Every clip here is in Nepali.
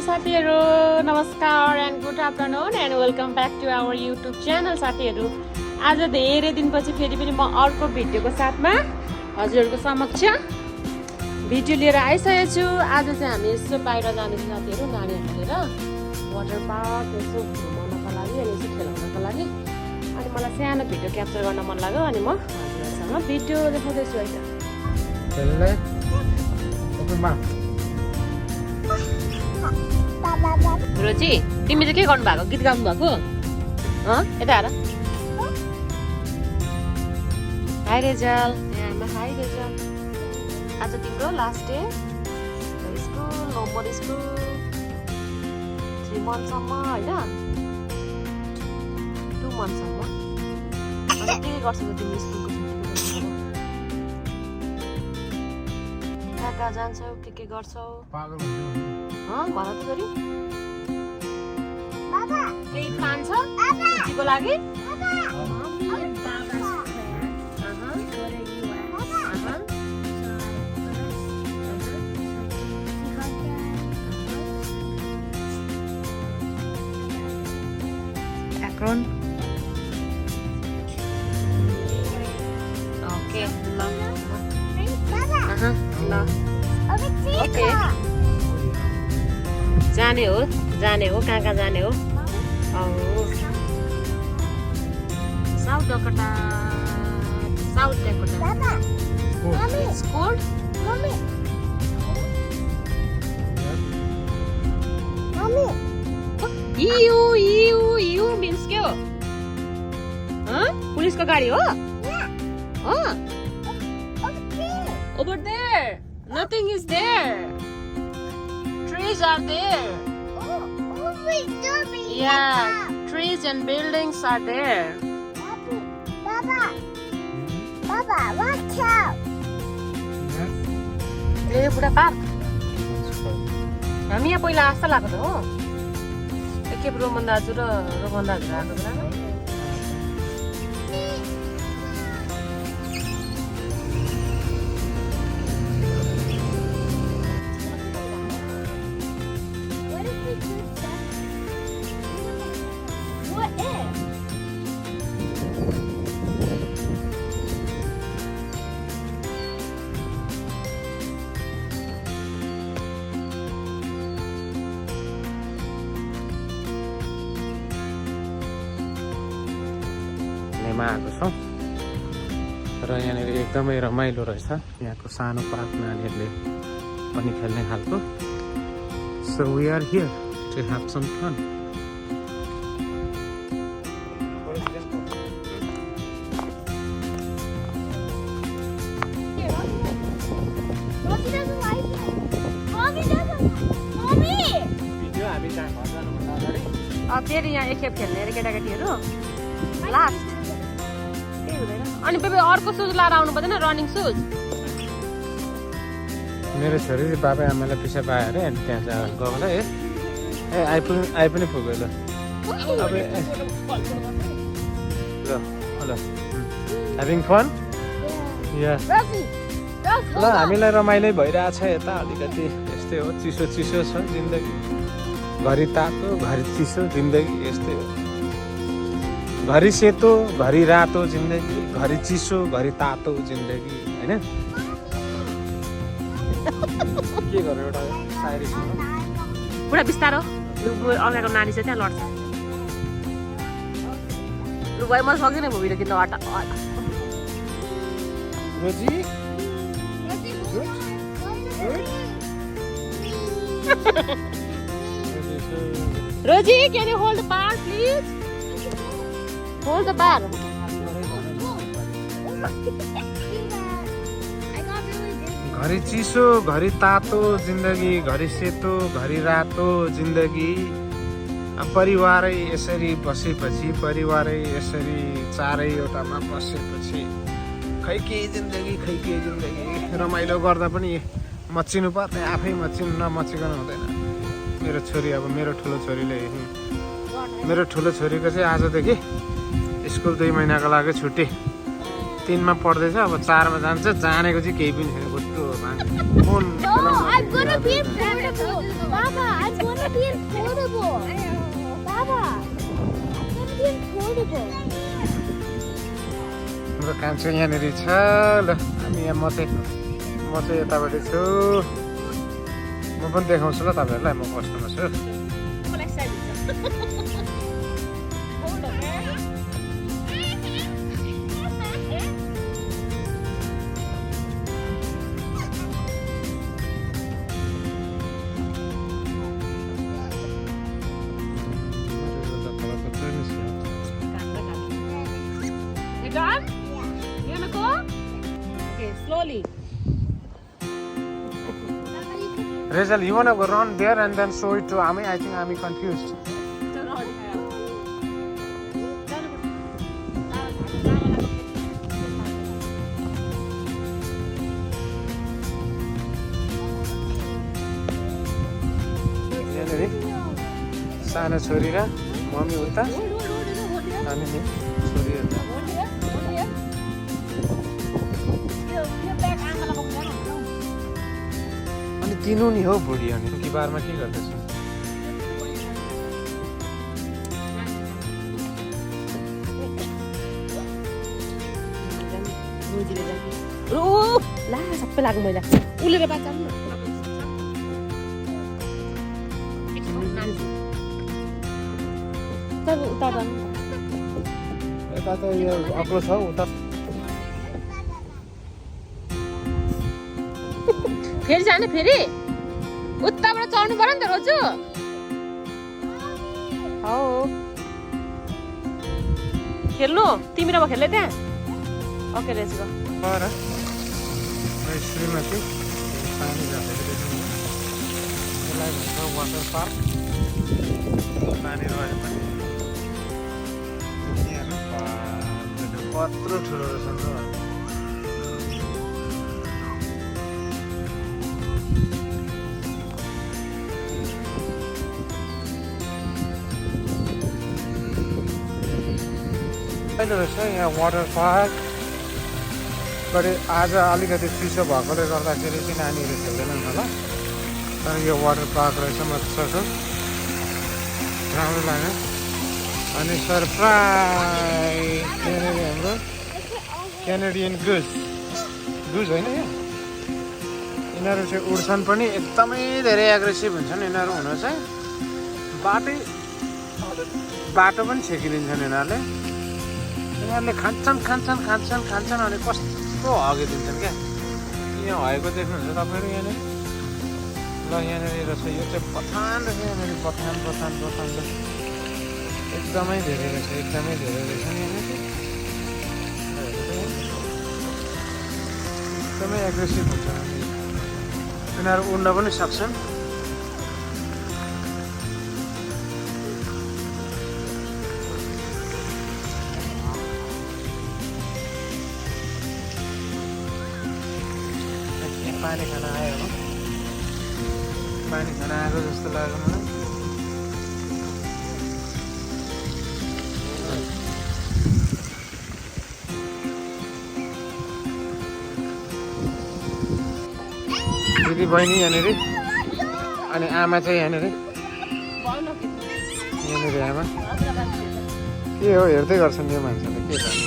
साथीहरु नमस्कार and good afternoon and welcome back to our YouTube channel साथीहरु। आज धेरै दिनपछि फेरि पनि म अर्को भिडियोको साथमा हजुरहरुको समक्ष भिडियो लिएर आइसकेको छु। आज चाहिँ हामी यसो बाहिर जानेछौँ साथीहरु, नानीहरु लिएर वाटर पार्क यसो घुमाउनको लागि अनि यसो खेलाउनको लागि। अनि मलाई सानो भिडियो क्याप्चर गर्न मन लाग्यो अनि म हजुरहरुसँग भिडियो देखाउँदैछु है त। रोजी तिमी चाहिँ के गर्नु भएको? गीत गाउनु भएको? यता हेर। High resale, high resale. आज तिम्रो last day school, number school 3 मन्थसम्म होइन, 2 मन्थसम्म। अनि के गर्छौ तिमी स्कुलको छुट्टीको? कहाँ जान्छौ, के गर्छौ? भन त छोरी। केही प्लान छ छुट्टीको लागि? Akron. Okay. Okay. जाने हो कहाँ जाने हो? South Dakota. School? You means के हो? पुलिसको गाडी हो? Over there. Nothing is there. Trees are there. Yeah, trees and buildings are there. Baba, watch out. ए बुढा पार्क हामी यहाँ पहिला आस्था लाग्यो त हो। एकखेप रोमन दाजु र रोमन दाजु आएको बेला आएको छौँ र यहाँनिर एकदमै रमाइलो रहेछ। यहाँको सानो पार्क नानीहरूले पनि खेल्ने खालको। So we are here to have some fun. फेरि यहाँ एकखेप खेल्ने अरे केटाकेटीहरू लास्ट। अनि बेबी अर्को सुज लाएर आउनु पर्दैन, रनिङ सुज। मेरो छोरी बाबा आमालाई पिसा पायो अरे अनि त्यहाँ गएको होला। ए आइ पनि पुग्यो ल। अब ल ह्याभिङ फन। ल हामीलाई रमाइलो भइरहेछ यता अलिकति। यस्तै हो, चिसो छ जिन्दगी। घरि तातो घरि चिसो जिन्दगी यस्तै हो। घरि सेतो घरि रातो जिन्दगी, घरि चिसो घरि तातो जिन्दगी होइन। के गर्नु एउटा सायरी सुन्नु। पुरा बिस्तारो अर्काको नानी चाहिँ त्यहाँ लड्छ। लु भाइ म सक्दिनँ भिडियो किन्न। हटा रोजी रोजी can you hold the bar please? Hold the bar. घरि चिसो घरि तातो जिन्दगी, घरि सेतो घरि रातो जिन्दगी। परिवारै यसरी बसेपछि, परिवारै यसरी चारैवटामा बसेपछि खै के जिन्दगी। रमाइलो गर्दा पनि मच्चिनु पर्ने, आफै मच्चिनु नमच्चिकन हुँदैन। मेरो छोरी अब मेरो ठुलो छोरीको चाहिँ आजदेखि स्कुल 2 महिनाको लागि छुट्टी। 3 मा पढ्दैछ, अब 4 मा जान्छ। जानेको चाहिँ केही पनि छैन। फोन हाम्रो कान्छो यहाँनिर छ ल हामी यहाँ म चाहिँ यतापट्टि छु म पनि देखाउँछु ल तपाईँहरूलाई म कस्तोमा छु Done? You wanna go? Okay, slowly. Rizal, you wanna go run there and then show it to Ami? I think Ami confused. सानो छोरी र मम्मी उता अनि नि छोरी उता अनि तिनु नि हो बुढी अनि कि बारमा के गर्दैछ ला सबै लाग्यो मैला उलेर बाचा यता त यो अग्लो छ उता फेरि जाने फेरि उताबाट चढ्नु पर्यो नि त रोजु हौ खेल्नु तिमी र म खेल्दै त्यहाँ ओके लेट्स गो पर श्रीमती पानी जाँदाखेरि यसलाई भन्छ वाटर पार्क पानी रह्यो भने कत्रो ठुलो रहेछ नि त अहिले रहेछ यहाँ वाटर पार्क बढी आज अलिकति चिसो भएकोले गर्दाखेरि चाहिँ नानीहरू खेल्दैनन् होला तर यो वाटर पार्क रहेछ मजाको राम्रो लाग्यो अनि सरप्राइज यहाँनिर हाम्रो क्यानेडियन गुज होइन यो यिनीहरू चाहिँ उड्छन् पनि एकदमै धेरै एग्रेसिभ हुन्छन् यिनीहरू हुन चाहिँ बाटो पनि छेकिदिन्छन् यिनीहरूले खान्छन् अनि कस्तो हगिदिन्छन् क्या यहाँ हगेको देख्नुहुन्छ तपाईँहरू यहाँनिर ल यहाँनिर रहेछ यो चाहिँ बथान रहेछ यहाँनिर बथान एकदमै धेरै रहेछ नि यहाँनिर एकदमै एग्रेसिभ हुन्छ यिनीहरू उड्न पनि सक्छन् पानी खान आयो हो पानी खान आएको जस्तो लाग्यो मलाई दिदी बहिनी यहाँनिर अनि आमा चाहिँ यहाँनिर आमा के हो हेर्दै गर्छन् यो मान्छेले के गर्छ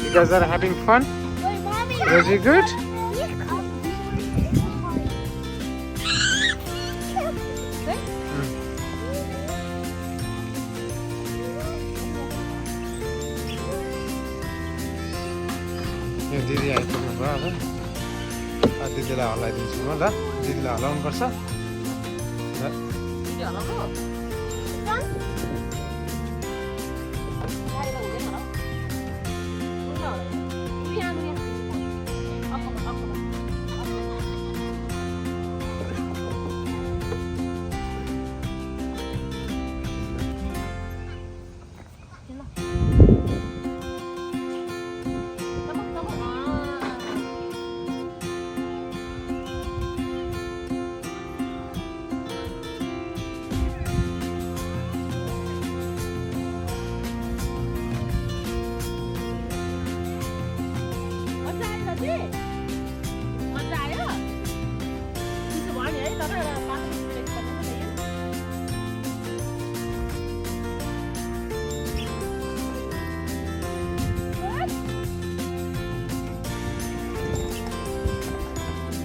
You guys are having fun? Was it good? यो दिदी आइपुग्नु भयो अब दिदीलाई हल्लाइदिन्छु म ल दिदीलाई हल्लाउनु पर्छ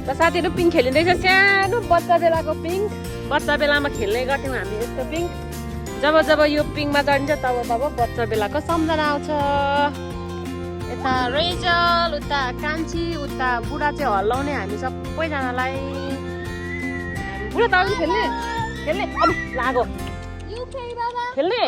ल साथीहरू पिङ खेलिँदैछ सानो बच्चा बेलाको पिङ बच्चा बेलामा खेल्ने गर्थ्यौँ हामी यस्तो पिङ जब जब यो पिङमा चढिन्छ तब तब बच्चा बेलाको सम्झना आउँछ यता रेजल उता कान्छी उता बुढा चाहिँ हल्लाउने हामी सबैजनालाई बुढा त अघि खेल्ने खेल्ने अब लागो खेल्ने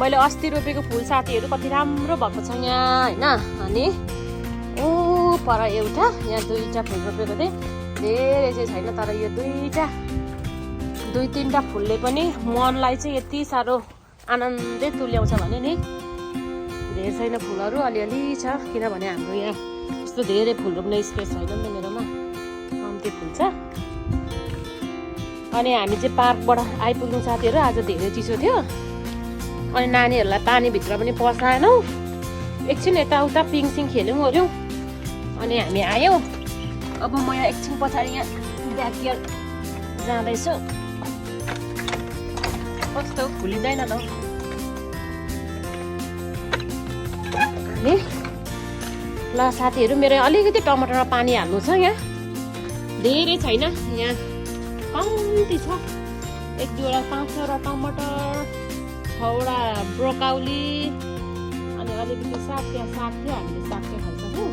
मैले अस्ति रोपेको फुल साथीहरू कति राम्रो भएको छ यहाँ होइन अनि ओ पर एउटा यहाँ दुईटा फुल रोपेको थिएँ धेरै चाहिँ छैन तर यो दुई तिनवटा फुलले पनि मनलाई चाहिँ यति साह्रो आनन्दै तुल्याउँछ भने नि धेरै छैन फुलहरू अलिअलि छ किनभने हाम्रो यहाँ यस्तो धेरै फुल रोप्ने स्पेस छैन नि त मेरोमा कम्ती फुल छ अनि हामी चाहिँ पार्कबाट आइपुग्यौँ साथीहरू आज धेरै चिसो थियो अनि नानीहरूलाई पानीभित्र पनि पसाएनौँ एकछिन यताउता पिङसिङ खेल्यौँ ओर्यौँ अनि हामी आयौँ अब म यहाँ एकछिन पछाडि यहाँ ब्याकयार्ड जाँदैछु कस्तो फुलिँदैन त ल साथीहरू मेरो अलिकति टमाटरमा पानी हाल्नु छ यहाँ धेरै छैन यहाँ कम्ती छ 1-2वटा 5-6वटा टमाटर 6वटा ब्रोकाउली अनि अलिकति साग थियो हामीले साग चाहिँ खाइसक्यौँ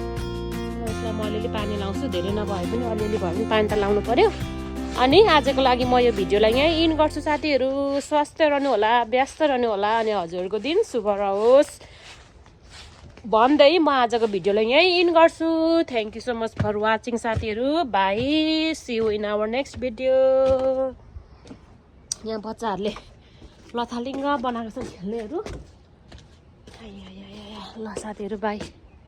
यसलाई म अलिअलि पानी लाउँछु धेरै नभए पनि अलिअलि भए पनि पानी त लाउनु पर्यो अनि आजको लागि म यो भिडियोलाई यहीँ इन गर्छु साथीहरू स्वस्थ रहनु होला व्यस्त रहनु होला अनि हजुरको दिन शुभ रहोस् भन्दै म आजको भिडियोलाई यहीँ इन गर्छु thank you so much for watching साथीहरू bye see you in our next video यहाँ बच्चाहरूले लथालिङ्ग बनाएको छ खेल्नेहरू ल साथीहरू बाई